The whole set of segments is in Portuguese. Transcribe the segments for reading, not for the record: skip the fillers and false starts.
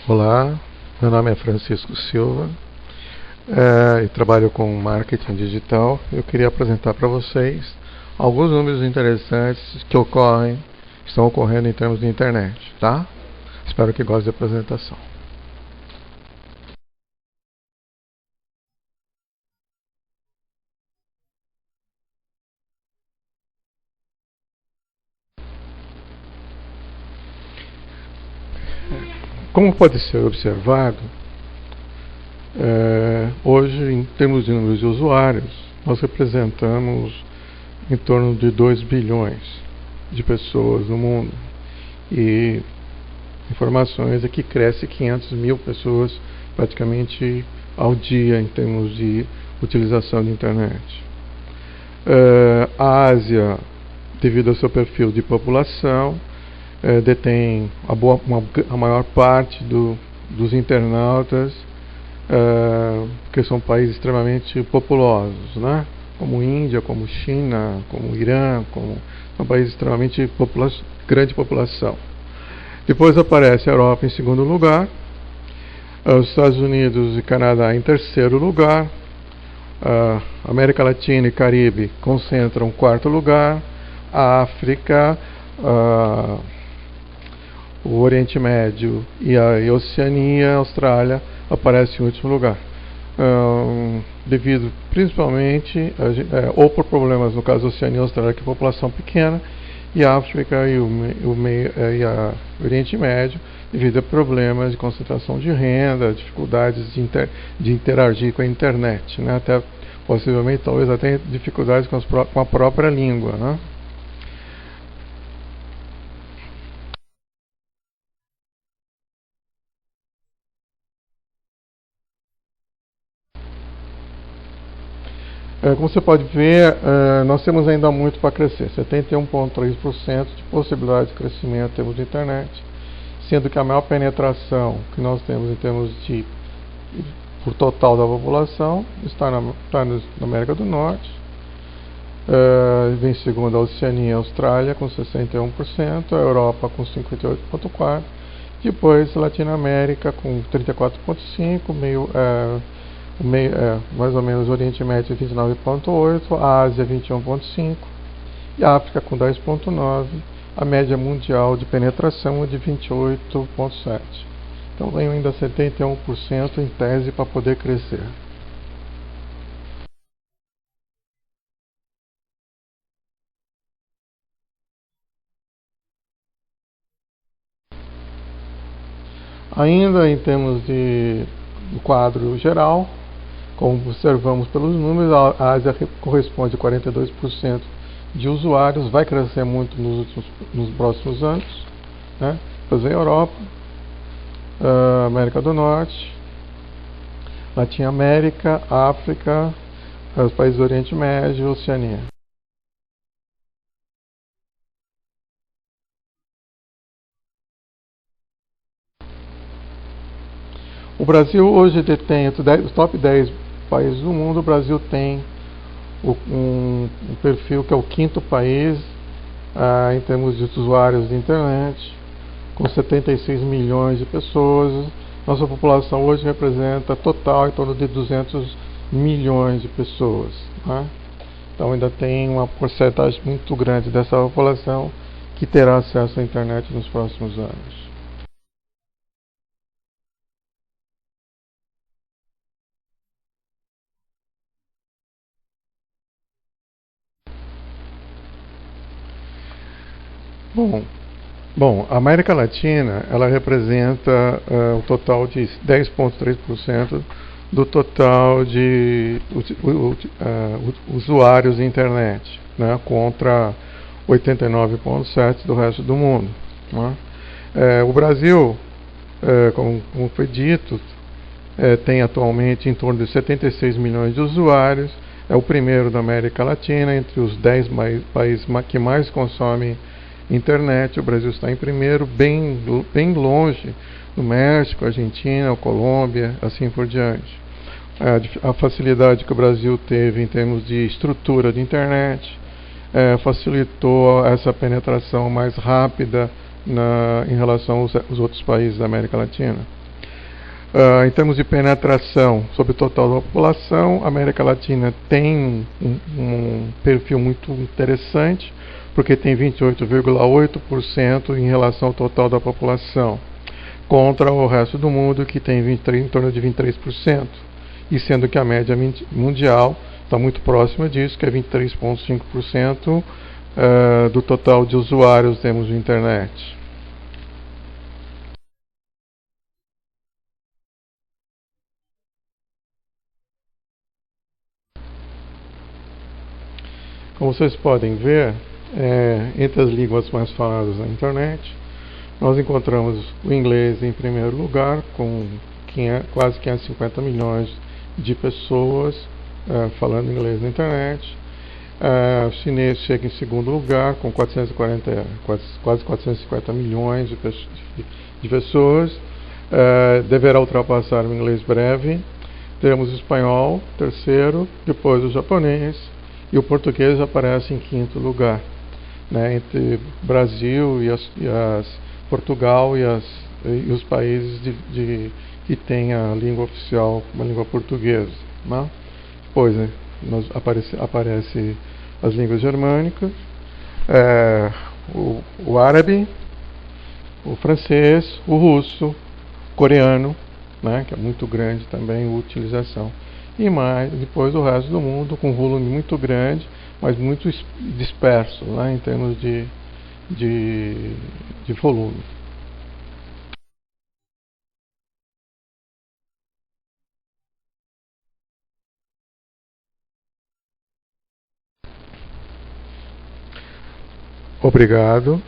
Olá, meu nome é Francisco Silva e trabalho com marketing digital. Eu queria apresentar para vocês alguns números interessantes que estão ocorrendo em termos de internet, tá? Espero que gostem da apresentação. Como pode ser observado, hoje, em termos de números de usuários, nós representamos em torno de 2 bilhões de pessoas no mundo. E informações é que cresce 500 mil pessoas praticamente ao dia em termos de utilização de internet. A Ásia, devido ao seu perfil de população, detém a maior parte dos internautas, que são países extremamente populosos, né? Como Índia, como China, como Irã, são países extremamente grande população. Depois aparece a Europa em segundo lugar, os Estados Unidos e Canadá em terceiro lugar, América Latina e Caribe concentram o quarto lugar, a África, o Oriente Médio e a Oceania, a Austrália, aparecem em último lugar. Devido principalmente, ou por problemas, no caso da Oceania e Austrália, que é população pequena, e a África e o Oriente Médio, devido a problemas de concentração de renda, dificuldades de interagir com a internet, né? Até possivelmente, talvez até dificuldades com a própria língua, né? Como você pode ver, nós temos ainda muito para crescer, 71,3% de possibilidade de crescimento em termos de internet, sendo que a maior penetração que nós temos em termos de por total da população está na América do Norte, vem segundo a Oceania e a Austrália com 61%, a Europa com 58,4%, depois a Latinoamérica com 34,5%, mais ou menos o Oriente Médio 29,8%, a Ásia 21,5% e a África com 10,9%, a média mundial de penetração é de 28,7%. Então vem ainda 71% em tese para poder crescer. Ainda em termos de quadro geral, como observamos pelos números, a Ásia corresponde a 42% de usuários, vai crescer muito nos próximos anos, né? Depois vem a Europa, América do Norte, Latinoamérica, África, os países do Oriente Médio e Oceania. O Brasil hoje detém os top 10 países do mundo. O Brasil tem um perfil que é o quinto país em termos de usuários de internet, com 76 milhões de pessoas. Nossa população hoje representa total em torno de 200 milhões de pessoas, né? Então ainda tem uma porcentagem muito grande dessa população que terá acesso à internet nos próximos anos. Bom, a América Latina, ela representa o total de 10,3% do total de usuários de internet, né, contra 89,7% do resto do mundo, né? O Brasil, como foi dito, tem atualmente em torno de 76 milhões de usuários, é o primeiro da América Latina, entre os 10 países que mais consomem internet. O Brasil está em primeiro, bem longe do México, Argentina, Colômbia, assim por diante. A facilidade que o Brasil teve em termos de estrutura de internet facilitou essa penetração mais rápida em relação aos outros países da América Latina. Em termos de penetração sobre o total da população, a América Latina tem um perfil muito interessante, porque tem 28,8% em relação ao total da população, contra o resto do mundo que tem em torno de 23%, e sendo que a média mundial está muito próxima disso, que é 23,5% do total de usuários temos de internet. Como vocês podem ver, entre as línguas mais faladas na internet, nós encontramos o inglês em primeiro lugar, com quase 550 milhões de pessoas falando inglês na internet. O chinês chega em segundo lugar, com quase 450 milhões de pessoas. Deverá ultrapassar o inglês breve. Temos o espanhol, terceiro, depois o japonês, e o português aparece em quinto lugar, né, entre Brasil Portugal e os países que têm a língua oficial como a língua portuguesa. Né? Depois aparece as línguas germânicas, o árabe, o francês, o russo, o coreano, né, que é muito grande também a utilização. E depois o resto do mundo, com um volume muito grande, mas muito disperso, né, em termos de volume. Obrigado.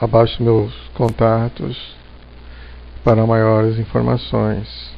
Abaixo meus contatos para maiores informações.